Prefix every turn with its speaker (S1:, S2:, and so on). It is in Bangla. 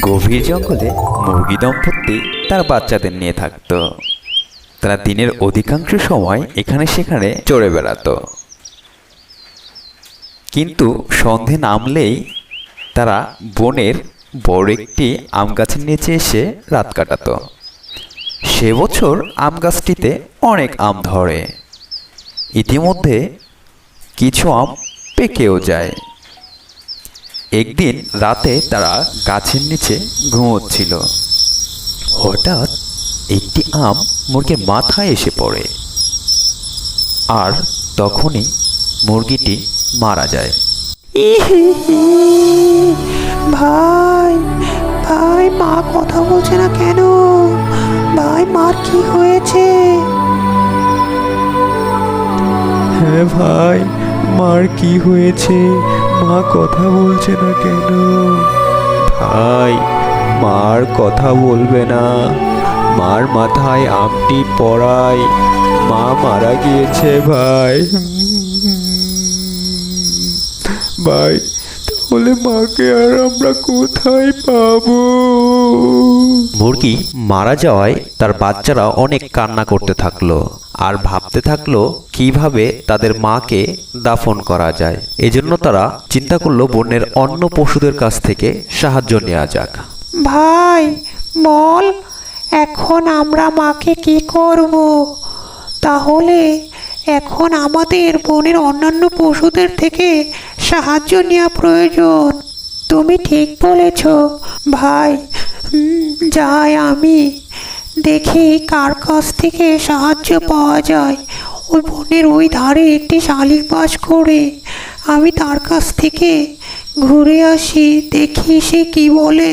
S1: গভীর জঙ্গলে মুরগি দম্পতি তার বাচ্চাদের নিয়ে থাকতো। তারা দিনের অধিকাংশ সময় এখানে সেখানে চড়ে বেড়াতো, কিন্তু সন্ধে নামলেই তারা বনের বড় একটি আম গাছের নিচে এসে রাত কাটাতো। সে বছর আম গাছটিতে অনেক আম ধরে, ইতিমধ্যে কিছু আম পেকেও যায়। একদিন রাতে তারা গাছের নিচে ঘুমোচ্ছিল। হঠাৎ একটি আম মুরগির মাথায় এসে পড়ে, আর তখনই মুরগিটি মারা যায়।
S2: ভাই ভাই, মা কথা বলছে না কেন? ভাই, মার কি হয়েছে?
S3: হ্যাঁ ভাই, মার কি হয়েছে? মা কথা বলছে না কেন? ভাই, মার কথা বলবে না। মার মাথায় আমটি পড়ায় মা মারা গিয়েছে ভাই। ভাই, তাহলে মাকে আর আমরা কোথায় পাবো?
S1: মুরগি মারা যাওয়ায় তার বাচ্চারা অনেক কান্না করতে থাকলো আর ভাবতে থাকলো কিভাবে তাদের মাকে দাফন করা যায়। এজন্য তারা চিন্তা করলো বনের অন্য পশুদের কাছ থেকে সাহায্য নেওয়া যাক।
S2: ভাই বল, এখন আমরা মাকে কি করব? তাহলে এখন আমাদের বনের অন্যান্য পশুদের থেকে সাহায্য নেওয়া প্রয়োজন। তুমি ঠিক বলেছ ভাই। যাই আমি দেখি কার কাছ থেকে সাহায্য পাওয়া যায়। ওই বনের ওই ধারে একটি শালিক বাস করে, আমি তার কাছ থেকে ঘুরে আসি, দেখি সে কি বলে।